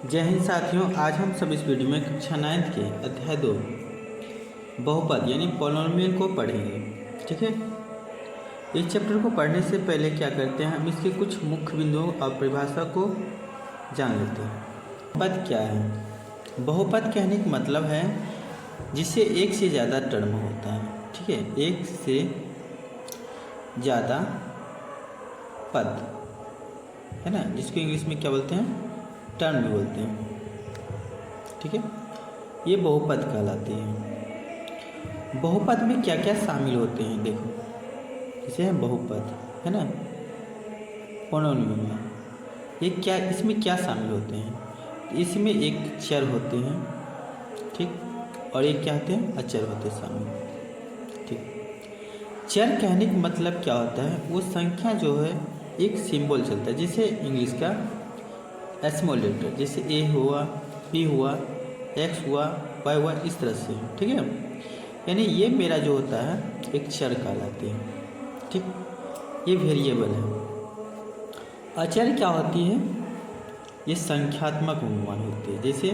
जय हिंद साथियों, आज हम सब इस वीडियो में कक्षा 9 के अध्याय 2 बहुपद यानी पॉलिनोमियल को पढ़ेंगे। ठीक है, इस चैप्टर को पढ़ने से पहले क्या करते हैं, हम इसके कुछ मुख्य बिंदुओं और परिभाषा को जान लेते हैं। बहुपद क्या है? बहुपद कहने का मतलब है जिससे एक से ज़्यादा टर्म होता है। ठीक है, एक से ज़्यादा पद है ना, जिसको इंग्लिश में क्या बोलते हैं, टर्म भी बोलते हैं। ठीक है, ये बहुपद कहलाती है। बहुपद में क्या क्या शामिल होते हैं देखो, जैसे है बहुपद है ना, पॉलिनोमियल में ये क्या, इसमें क्या शामिल होते हैं? इसमें एक चर होते हैं, ठीक, और एक क्या होते हैं, अचर होते हैं शामिल। ठीक, चर कहने का मतलब क्या होता है, वो संख्या जो है एक सिंबल चलता है, जैसे इंग्लिश का स्मॉल लेटर, जैसे ए हुआ, बी हुआ, एक्स हुआ, वाई हुआ, इस तरह से। ठीक है, यानी ये मेरा जो होता है एक चर कहलाती है। ठीक, ये वेरिएबल है। अचर क्या होती है? ये संख्यात्मक अनुमान होती है, जैसे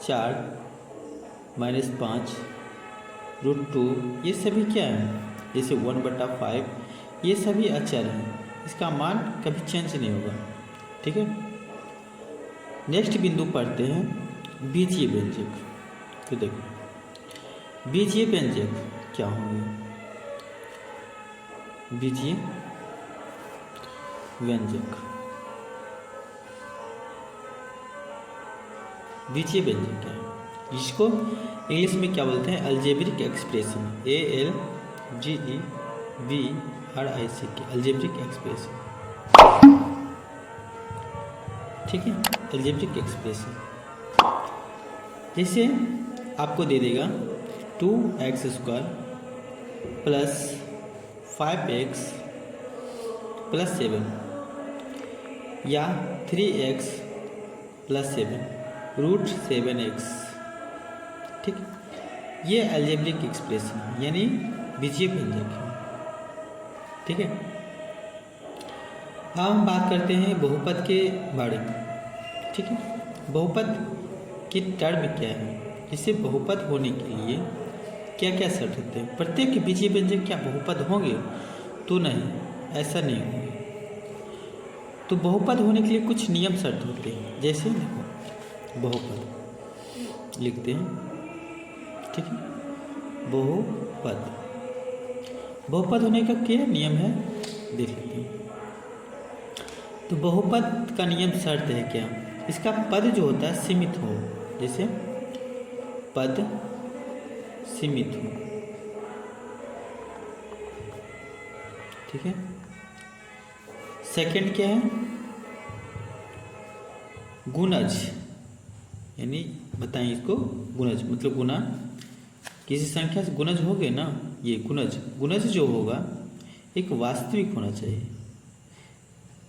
4, -5, √2, ये सभी क्या है, जैसे 1/5, ये सभी अचर हैं, इसका मान कभी चेंज नहीं होगा। ठीक है, नेक्स्ट बिंदु पढ़ते हैं बीजीय व्यंजक। तो देखो बीजीय व्यंजक क्या होंगे। बीजीय व्यंजक, बीजीय व्यंजक क्या है, जिसको इंग्लिश में क्या बोलते हैं, algebraic expression, ALGEBRIC, algebraic expression. ठीक है, अलजेब्रिक एक्सप्रेशन जैसे आपको दे देगा 2x² + 5x + 7 या 3x + 7 √7x। ठीक, ये अलजेब्रिक एक्सप्रेशन यानी बीजीय व्यंजक है। ठीक है, अब हम बात करते हैं बहुपद के बारे में। ठीक है, बहुपद की टर्म क्या है, जिससे बहुपद होने के लिए क्या क्या शर्त होते हैं? प्रत्येक बीजीय व्यंजक क्या बहुपद होंगे? तो नहीं, ऐसा नहीं होंगे। तो बहुपद होने के लिए कुछ नियम शर्त होते हैं, जैसे देखो बहुपद लिखते हैं। ठीक है, बहुपद, बहुपद होने का क्या नियम है देख लेते हैं। तो बहुपद का नियम शर्त है क्या, इसका पद जो होता है सीमित हो, जैसे पद सीमित हो। ठीक है, सेकंड क्या है, गुणज, यानी बताएं इसको, गुणज मतलब गुना, किसी संख्या से गुणज हो गए ना, ये गुणज, गुणज जो होगा एक वास्तविक होना चाहिए,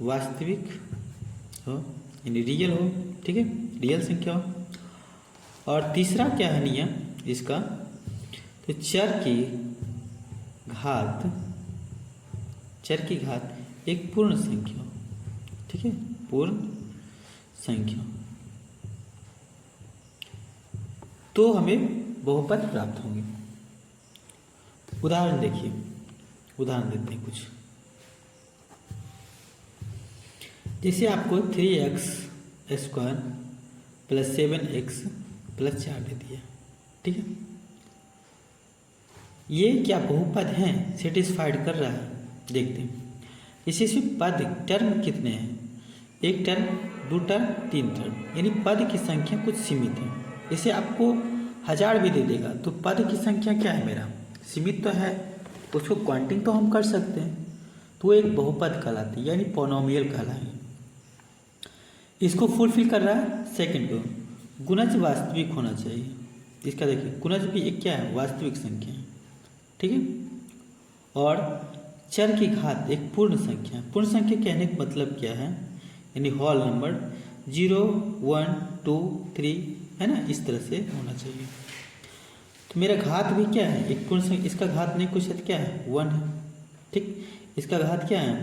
वास्तविक हो यानी रियल हो। ठीक है, रियल संख्या हो। और तीसरा क्या है नियम इसका, तो चर की घात, चर की घात एक पूर्ण संख्या हो। ठीक है, पूर्ण संख्या, तो हमें बहुपद प्राप्त होंगे। उदाहरण देखिए, उदाहरण देते हैं कुछ, जैसे आपको 3x² + 7x + 4 दे दिया। ठीक है, ये क्या बहुपद हैं, सेटिस्फाइड कर रहा है? देखते हैं, इसमें पद टर्म कितने हैं, 1 टर्म, 2 टर्म, 3 टर्म, यानी पद की संख्या कुछ सीमित है। जैसे आपको 1000 भी दे देगा तो पद की संख्या क्या है, मेरा सीमित तो है, उसको क्वांटिंग तो हम कर सकते हैं, तो एक बहुपद कहलाती है, यानी पॉलिनोमियल कहलाएंगे। इसको फुलफिल कर रहा है। सेकंड को, गुणज वास्तविक होना चाहिए। इसका देखिए, गुणज भी एक क्या है, वास्तविक संख्या है। ठीक है, और चर की घात एक पूर्ण संख्या। पूर्ण संख्या कहने का मतलब क्या है, यानी होल नंबर 0, 1, 2, 3 है ना, इस तरह से होना चाहिए। तो मेरा घात भी क्या है, एक पूर्ण संख्या, इसका घात नहीं कुछ है, क्या है, 1 है। ठीक, इसका घात क्या है,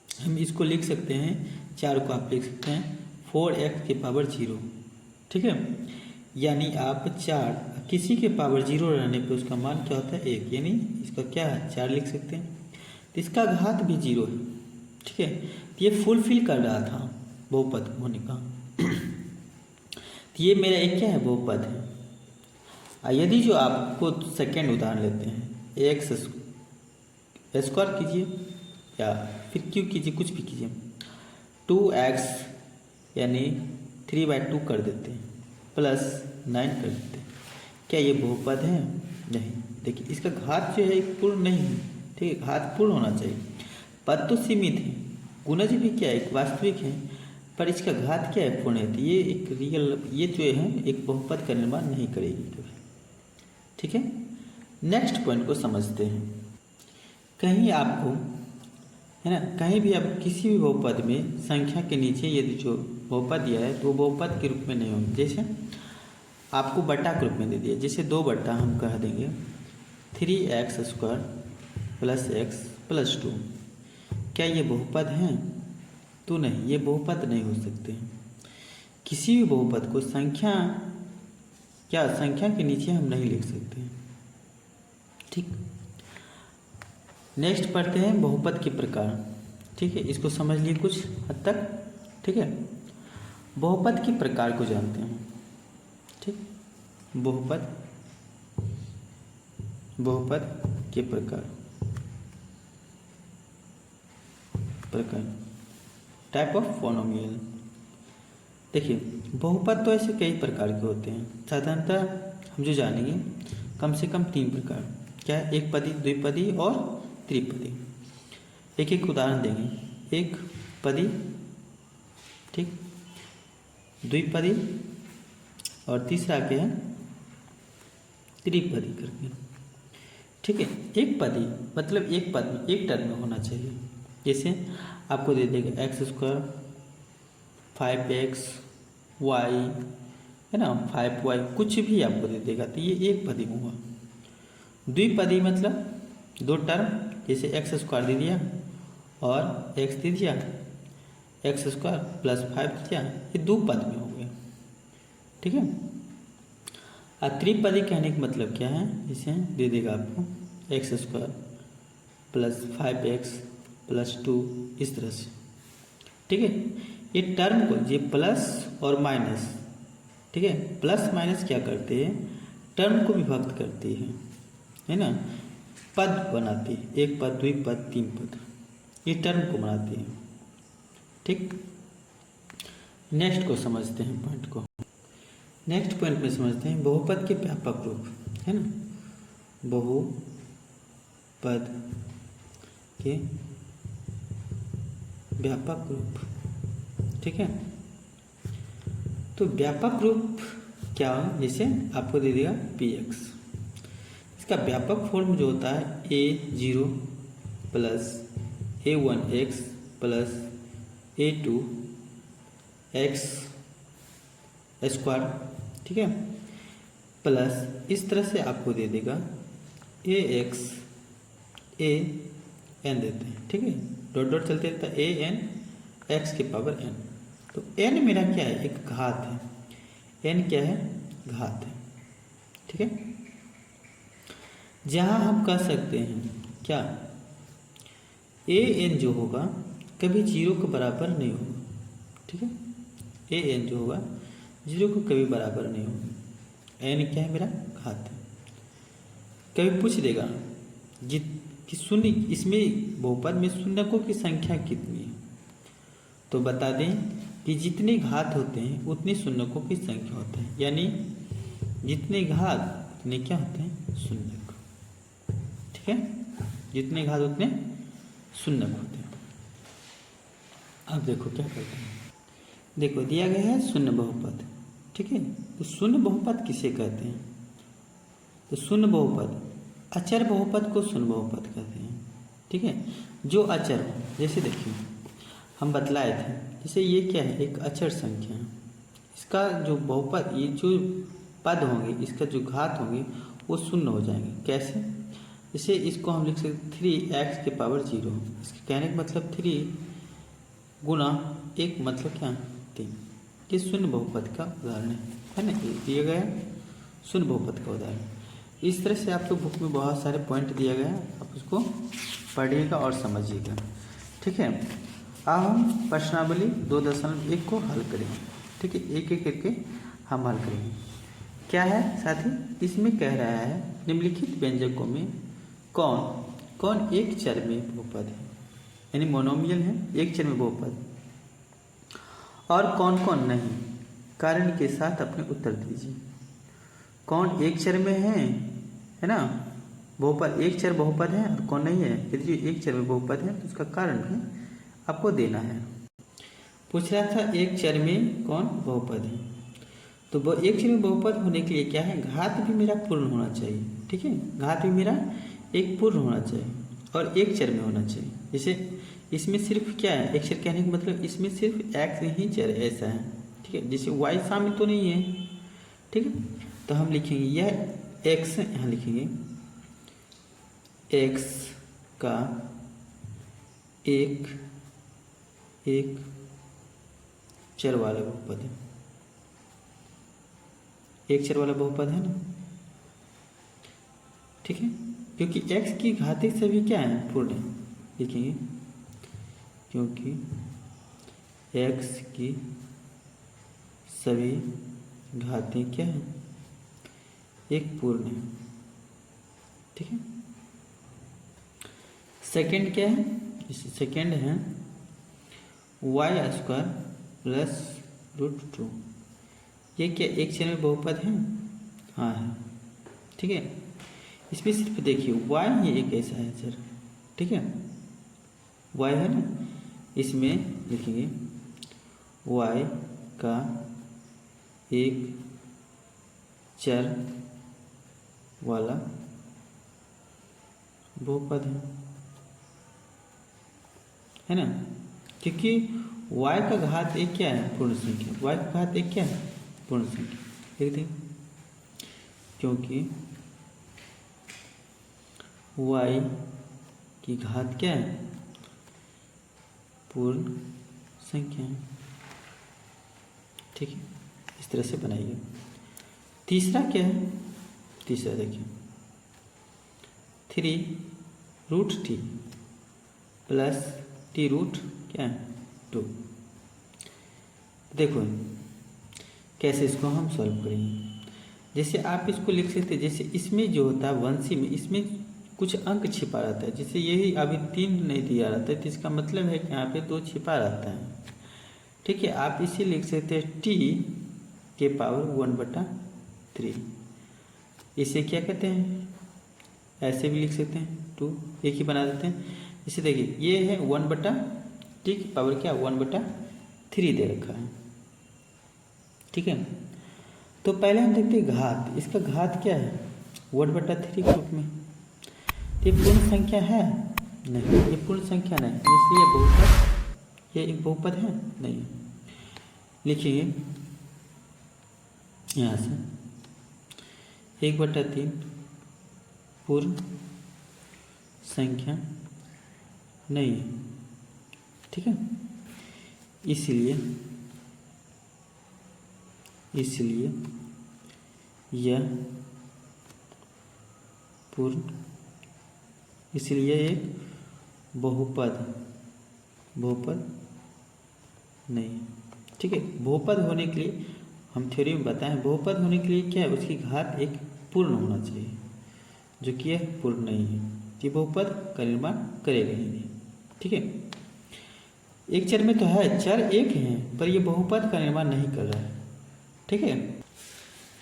हम इसको लिख सकते हैं, 4 को आप लिख सकते हैं 4x की पावर 0, ठीक है। यानी आप 4 किसी के पावर 0 रहने पे उसका मान क्या होता है 1, यानी इसका क्या है 4 लिख सकते हैं। तो इसका घात भी 0 है, ठीक है। तो ये फुलफिल कर रहा था बहुपद होने का। तो ये मेरा एक क्या है बहुपद है। यदि जो आपको सेकेंड उदाहरण लेते हैं, एक्स स्क्वायर कीजिए या फिर क्यों कीजिए, कुछ भी कीजिए, 2x यानी 3/2 कर देते हैं प्लस 9 कर देते हैं। क्या ये बहुपद है? नहीं। देखिए इसका घात जो है पूर्ण नहीं है, ठीक है, घात पूर्ण होना चाहिए। पद तो सीमित है, गुणज भी क्या है एक वास्तविक है, पर इसका घात क्या है पूर्ण है। तो ये एक रियल, ये जो है एक बहुपद का निर्माण नहीं करेगी कभी, ठीक है। नेक्स्ट पॉइंट को समझते हैं। कहीं आपको है ना, कहीं भी आप किसी भी बहुपद में संख्या के नीचे यदि जो बहुपद दिया है तो वो बहुपद के रूप में नहीं होंगे। जैसे आपको बट्टा के रूप में दे दिया, जैसे 2 बट्टा हम कह देंगे 3x² प्लस x प्लस 2। क्या ये बहुपद हैं? तो नहीं, ये बहुपद नहीं हो सकते हैं। किसी भी बहुपद को संख्या के नीचे हम नहीं लिख सकते, ठीक। नेक्स्ट पढ़ते हैं बहुपद के प्रकार, ठीक है। इसको समझ लिए कुछ हद तक, ठीक है। बहुपद के प्रकार को जानते हैं, ठीक। बहुपद के प्रकार टाइप ऑफ पॉलिनोमियल। देखिए बहुपद तो ऐसे कई प्रकार के होते हैं, साधारणतः हम जो जानेंगे कम से कम 3 प्रकार। क्या है? एक पदी, द्विपदी और त्रिपदी। एक एक उदाहरण देंगे। एक पदी, ठीक, द्विपदी और तीसरा क्या है त्रिपदी करके, ठीक है। एक पदी मतलब एक पद में एक टर्म में होना चाहिए। जैसे आपको दे देगा x² 5x y, है ना, 5y, कुछ भी आपको दे देगा तो ये एक पदी में हुआ। द्विपदी मतलब 2 टर्म, जैसे x² दे दिया और x दे दिया, x² प्लस 5 दे दिया, ये 2 पद में हो गया, ठीक है। और त्रिपदी कहने का मतलब क्या है, इसे दे देगा आपको x² प्लस 5x प्लस 2, इस तरह से, ठीक है। ये टर्म को ये प्लस और माइनस, ठीक है, प्लस माइनस क्या करते हैं टर्म को विभक्त करती है ना, पद बनाती है, एक पद, द्विपद, 3 पद, ये टर्म को बनाती है, ठीक। नेक्स्ट को समझते हैं पॉइंट को। नेक्स्ट पॉइंट में समझते हैं बहुपद के व्यापक रूप, है ना, बहुपद के व्यापक रूप, ठीक है। तो व्यापक रूप क्या है, जैसे आपको दे देगा px, इसका व्यापक फॉर्म जो होता है a0 plus a1x plus a2x square, ठीक है, प्लस इस तरह से आपको दे देगा ax a n देते हैं, ठीक है, डॉट डॉट चलते रहता है a n x की पावर n। तो n मेरा क्या है एक घात है, n क्या है घात है, ठीक है। जहाँ हम कह सकते हैं क्या a n जो होगा कभी 0 के बराबर नहीं होगा, ठीक है, a n जो होगा 0 को कभी बराबर नहीं होगा। n क्या है मेरा घात है। कभी पूछ देगा कि शून्य, इसमें बहुपद में शून्यकों की संख्या कितनी है, तो बता दें कि जितने घात होते हैं उतने शून्यकों की संख्या होती है, यानी जितने घात उतने क्या होते हैं शून्यक, ठीक है, जितने घात उतने शून्यक होते हैं। अब देखो क्या करते हैं, देखो दिया गया है शून्य बहुपद, ठीक है। तो शून्य बहुपद किसे कहते हैं, तो शून्य बहुपद अचर बहुपद को शून्य बहुपद कहते हैं, ठीक है। जो अचर, जैसे देखिए हम बतलाए थे, जैसे ये क्या है एक अचर संख्या है, इसका जो बहुपद, ये जो पद होंगे इसका जो घात होंगे वो शून्य हो जाएंगे। कैसे? जैसे इसको हम लिख सकते 3x की पावर 0, इसके कहने का मतलब 3 गुना 1 मतलब क्या 3, ये शून्य बहुपद का उदाहरण है ना, ये दिया गया शून्य बहुपद का उदाहरण। इस तरह से आपको बुक में बहुत सारे पॉइंट दिया गया है, आप उसको पढ़िएगा और समझिएगा। ठीक है, अब हम प्रश्नावली 2.1 को हल करेंगे। ठीक है, एक एक करके हम हल करेंगे। क्या है साथी, इसमें कह रहा है निम्नलिखित व्यंजकों में कौन कौन एक चर में बहुपद है, यानी मोनोमियल है, एक चर में बहुपद, और कौन कौन नहीं, कारण के साथ अपने उत्तर दीजिए। कौन एक चर में है ना बहुपद, एक चर बहुपद है, और कौन नहीं है। यदि जो एक चर में बहुपद है तो उसका कारण भी आपको देना है। पूछ रहा था एक चर में कौन बहुपद है, तो वो एक चर में बहुपद होने के लिए क्या है, घात भी मेरा पूर्ण होना चाहिए। ठीक है, घात भी मेरा एक पूर्ण होना चाहिए और एक चर में होना चाहिए। जैसे इसमें सिर्फ क्या है, एक चर कहने का मतलब इसमें सिर्फ एक्स ही चर ऐसा है। ठीक है, जैसे वाई शामिल तो नहीं है। ठीक है, तो हम लिखेंगे यह एक्स, यहाँ लिखेंगे एक्स का एक चर वाला बहुपद है, एक चर वाला बहुपद है ना। ठीक है, क्योंकि x की घातिक सभी क्या है, पूर्ण है। लिखेंगे क्योंकि x की सभी घातें क्या है, एक पूर्ण है। ठीक है, सेकंड क्या है, सेकंड है y² प्लस √2। ये क्या एक चर में बहुपद है, हाँ है। ठीक है, इसमें सिर्फ देखिए y ही एक ऐसा है चर। ठीक है, y है ना, इसमें लिखेंगे y का एक चर वाला बहुपद है ना, क्योंकि y का घात एक क्या है, पूर्ण संख्या। y का घात एक क्या है, पूर्ण संख्या। लिख दें क्योंकि y की घात क्या है, पूर्ण संख्या है। ठीक है, इस तरह से बनाइए। तीसरा क्या है, तीसरा देखिए 3√t प्लस t रूट क्या है 2। देखो कैसे इसको हम सॉल्व करेंगे। जैसे आप इसको लिख सकते हैं, जैसे इसमें जो होता है वंशी में, इसमें कुछ अंक छिपा रहता है। जैसे यही अभी 3 नहीं दिया रहता है, तो इसका मतलब है कि यहाँ पे 2 छिपा रहता है। ठीक है, आप इसे लिख सकते हैं t के पावर 1/3। इसे क्या कहते हैं, ऐसे भी लिख सकते हैं 2, एक ही बना देते हैं। इसे देखिए ये है 1/t की पावर क्या 1/3 दे रखा है। ठीक है, तो पहले हम देखते हैं घात। इसका घात क्या है 1/3 के रूप में। ये पूर्ण संख्या है नहीं, ये पूर्ण संख्या नहीं, इसलिए बहुपद, ये एक बहुपद है नहीं। लिखिए यहाँ से 1/3 पूर्ण संख्या नहीं है। ठीक है, इसलिए यह पूर्ण, इसलिए एक बहुपद नहीं है। ठीक है, बहुपद होने के लिए हम थ्योरी में बताएं, बहुपद होने के लिए क्या है, उसकी घात एक पूर्ण होना चाहिए, जो कि यह पूर्ण नहीं है। ये बहुपद का निर्माण करेगा ही नहीं। ठीक है, एक चर में तो है, चर एक है, पर यह बहुपद का निर्माण नहीं कर रहा है। ठीक है,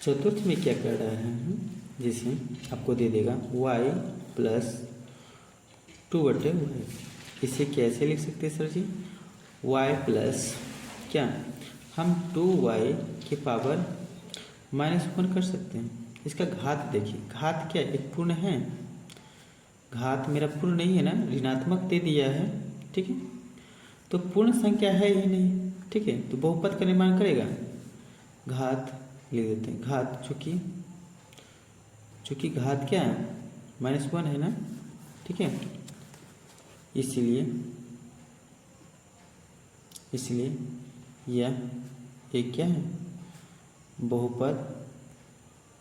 चतुर्थ में क्या कर रहा है, जैसे आपको दे देगा y प्लस 2/y। इसे कैसे लिख सकते हैं सर जी, y प्लस क्या, हम 2y के पावर -1 कर सकते हैं। इसका घात देखिए, घात क्या एक पूर्ण है, घात मेरा पूर्ण नहीं है ना, ऋणात्मक दे दिया है। ठीक है, तो पूर्ण संख्या है ही नहीं। ठीक है, तो बहुपद का निर्माण करेगा, घात ले देते हैं। घात चूँकि घात क्या है -1 है ना। ठीक है, इसलिए यह एक क्या है,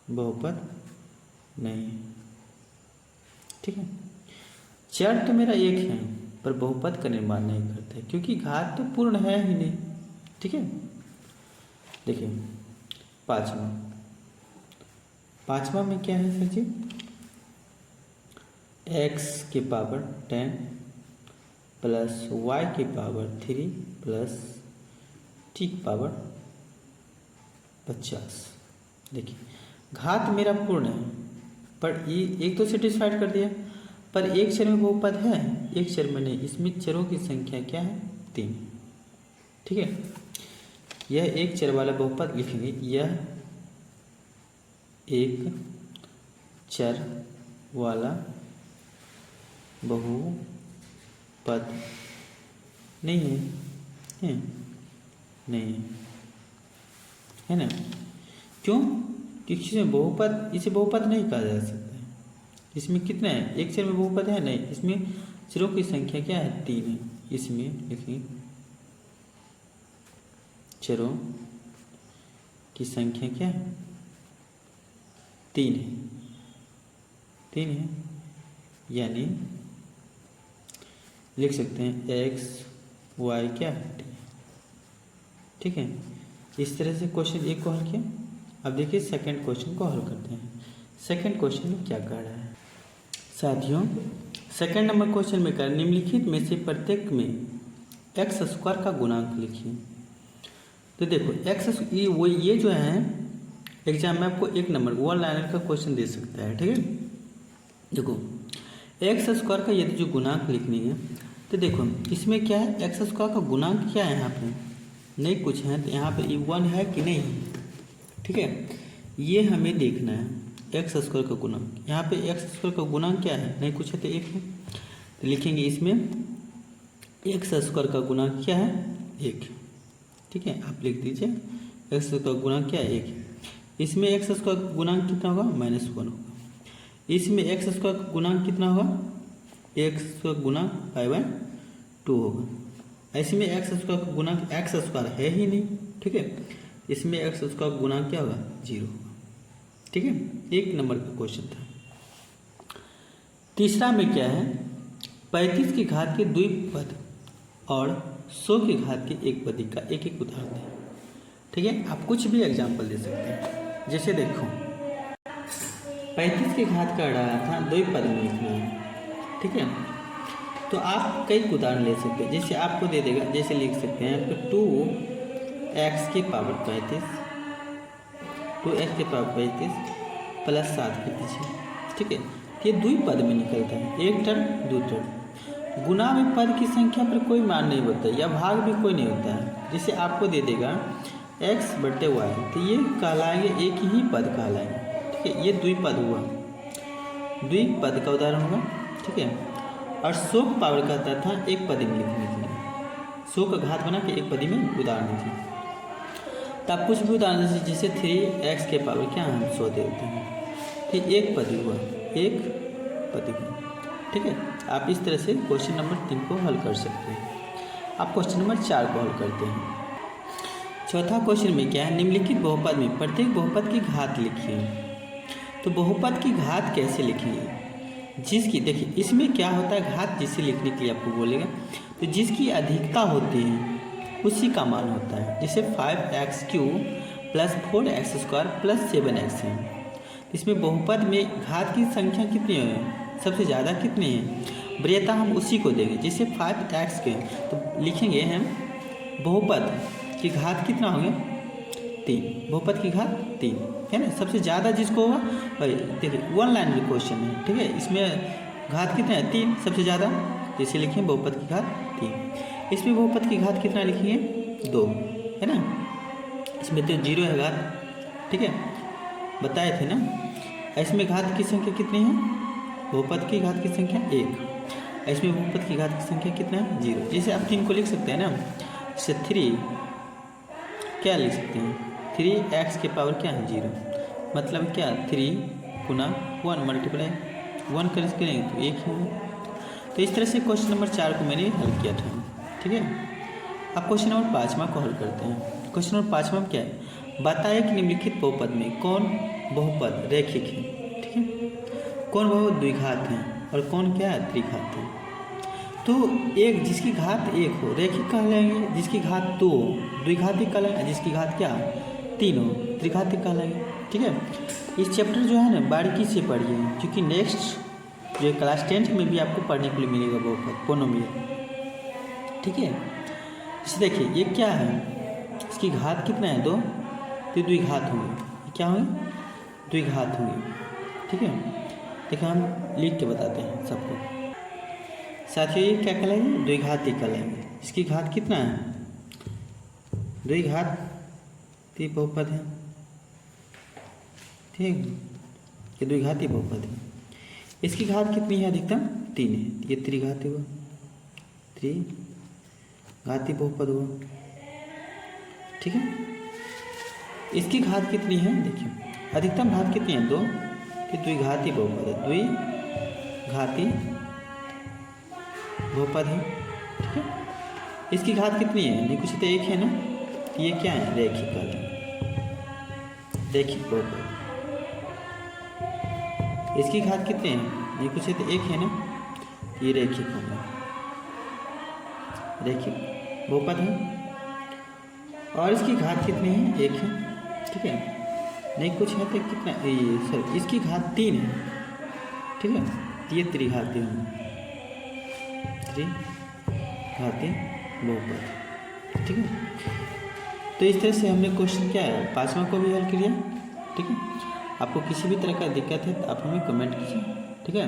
बहुपद नहीं है। ठीक है, चर तो मेरा एक है पर बहुपद का निर्माण नहीं करता है क्योंकि घात तो पूर्ण है ही नहीं। ठीक है, देखिए पांचवा में क्या है सर जी, x के पावर 10 प्लस y के पावर 3 प्लस t की पावर 50। देखिए घात मेरा पूर्ण है पर ये एक तो सेटिस्फाइड कर दिया, पर एक चर में बहुपद है, एक चर में नहीं। इसमें चरों की संख्या क्या है, 3। ठीक है, यह एक चर वाला बहुपद लिखेंगे, यह एक चर वाला बहुपद नहीं है, नहीं है ना। क्यों, क्योंकि इसमें बहुपद, इसे बहुपद नहीं कहा जा सकता है। इसमें कितना है, एक चर में बहुपद है नहीं, इसमें चरों की संख्या क्या है, 3 है। इसमें लिखिए चरों की संख्या क्या है, 3 है, 3 है, यानी लिख सकते हैं x y क्या है, ठीक है। इस तरह से क्वेश्चन एक को हल किया। अब देखिए सेकंड क्वेश्चन को हल करते हैं। सेकंड क्वेश्चन में क्या कह रहा है साथियों, सेकंड नंबर क्वेश्चन में कर निम्नलिखित में से प्रत्येक में एक्स स्क्वायर का गुणांक लिखिए। तो देखो ये जो है एग्जाम में आपको एक नंबर 1 लाइनर का क्वेश्चन दे सकता है। ठीक है, देखो एक्स स्क्वायर का यदि जो गुणांक लिखनी है तो देखो इसमें क्या है, एक्स स्क्वायर का गुणांक क्या है, यहाँ पे नहीं कुछ है तो यहाँ पे 1 है कि नहीं। ठीक है, ये हमें देखना है एक्स स्क्वायर का गुणांक। यहाँ पे एक्स स्क्वायर का गुणांक क्या है, नहीं कुछ है तो 1 है, तो लिखेंगे इसमें एक्स स्क्वायर का गुणांक क्या है, 1। ठीक है, आप लिख दीजिए एक्स स्क्वायर का गुणांक क्या है, 1 है। इसमें एक्स स्क्वायर का गुणांक कितना होगा, -1 होगा। इसमें एक्स स्क्वायर का गुणांक कितना होगा, एक्स स्क्वायर गुणांक 5/2 होगा। इसमें एक्स स्क्वायर का गुणांक एक्स स्क्वायर है ही नहीं। ठीक है, इसमें एक्स स्क्वायर का गुणांक क्या होगा, 0 होगा। ठीक है, एक नंबर का क्वेश्चन था। तीसरा में क्या है, 35 की घात के द्विपद और 100 की घात के एक पदी का एक एक उदाहरण दें। ठीक है, आप कुछ भी एग्जाम्पल दे सकते हैं। जैसे देखो 35 की घात का रहा था द्विपद में लिखना है। ठीक है, तो आप कई उदाहरण ले सकते हैं। जैसे आपको दे देगा, जैसे लिख सकते हैं तो 2x की पावर 35, 2x की पावर 35 प्लस 7 के पीछे। ठीक है, ये द्विपद में निकलता है, एक टर्म दो टर्म। गुणा में पद की संख्या पर कोई मान नहीं होता है या भाग भी कोई नहीं होता है। जैसे आपको दे देगा x/y तो ये कहलाएंगे एक ही पद कहलाएंगे। ठीक है, ये द्विपद हुआ, द्विपद का उदाहरण होगा। ठीक है, और 100 पावर कहता था एक पदी में लिखने के लिए, 100 का घात बना के एक पदी में उदाहरण दीजिए। तो आप कुछ भी उदाहरण दीजिए, जैसे 3x के पावर क्या हम 100 देते हैं, ठीक, एक पदी हुआ, एक पदी हुआ। ठीक है, आप इस तरह से क्वेश्चन नंबर 3 को हल कर सकते हैं। आप क्वेश्चन नंबर 4 को हल करते हैं। चौथा क्वेश्चन में क्या है, निम्नलिखित बहुपद में प्रत्येक बहुपद की घात लिखिए। तो बहुपद की घात कैसे लिखेंगे, जिसकी देखिए इसमें क्या होता है, घात जिसे लिखने के लिए आपको बोलेगा तो जिसकी अधिकता होती है उसी का मान होता है। जैसे 5x³ plus 4x² plus 7x है। इसमें बहुपद में घात की संख्या कितनी है, सबसे ज़्यादा कितनी है, वरीयता हम उसी को देंगे। जैसे 5x के तो लिखेंगे हम बहुपद की घात कितना होगा, 3, बहुपद की घात 3 है ना। सबसे ज़्यादा जिसको होगा भाई देखिए 1 लाइन में क्वेश्चन है। ठीक है, इसमें घात कितना है, 3 सबसे ज़्यादा, जैसे लिखें बहुपद की घात 3। इसमें बहुपद की घात कितना लिखेंगे, 2 है ना। इसमें तो 0 है घात। ठीक है, बताए थे ना। इसमें घात की संख्या कितनी है, बहुपद की घात की संख्या 1। इसमें बहुपद की घात की संख्या कितना है, 0। जैसे आप 3 को लिख सकते हैं ना, जैसे 3 क्या लिख सकते हैं, 3x के पावर क्या है, 0। मतलब क्या, 3 गुना 1 मल्टीप्लाई 1 कर करेंगे तो 1 ही होगा। तो इस तरह से क्वेश्चन नंबर 4 को मैंने हल किया था। ठीक है, अब क्वेश्चन नंबर 5वां को हल करते हैं। क्वेश्चन नंबर 5वां क्या है, बताइए कि निम्नलिखित बहुपद में कौन बहुपद रैखिक है। ठीक है, कौन बहुपद द्विघात है और कौन क्या है त्रिघात है। तो एक जिसकी घात 1 हो रैखिक कहलाएंगे, जिसकी घात 2 हो द्विघातिक कहलाएंगे, जिसकी घात क्या 3 हो त्रिघातिक कहलाएंगे। ठीक है, इस चैप्टर जो है ना बारीकी से पढ़िए, क्योंकि नेक्स्ट जो क्लास 10th में भी आपको पढ़ने के लिए मिलेगा बहुपद पोनोमियल। ठीक है, इसे देखिए ये क्या है, इसकी घात कितना है 2, तो द्विघात होंगे। क्या होंगे, द्विघात होंगे। ठीक है, देखिए हम लिख के बताते हैं सबको। साथियों ये क्या कहलाएंगे, द्विघाती कहलाएंगे। इसकी घात कितना है, द्विघात बहुपद है। ठीक, ये द्विघाती बहुपद है। इसकी घात कितनी है, अधिकतम 3 है। ये त्रिघाती हुआ, त्रिघाती बहुपद हुआ। ठीक है, इसकी घात कितनी है, देखिए अधिकतम घात कितनी है 2, कि द्विघाती बहुपद है, द्विघाती बहुपद है। ठीक है, इसकी घात कितनी है, नहीं कुछ तो 1 है ना, ये क्या है रैखिक कहलाएंगे, रैखिक बहुपद। इसकी घात कितनी है, नहीं कुछ तो 1 है ना, ये रैखिक होगा, रैखिक बहुपद है। और इसकी घात कितनी है, 1 है। ठीक है, नहीं कुछ है तो कितना, ये सर इसकी घात 3 है। ठीक है, ये त्रिघाती होंगे, त्रिघाती बहुपद। ठीक है, तो इस तरह से हमने क्वेश्चन क्या है 5वां को भी हल किया। ठीक है, आपको किसी भी तरह का दिक्कत है तो आप हमें कमेंट कीजिए। ठीक है।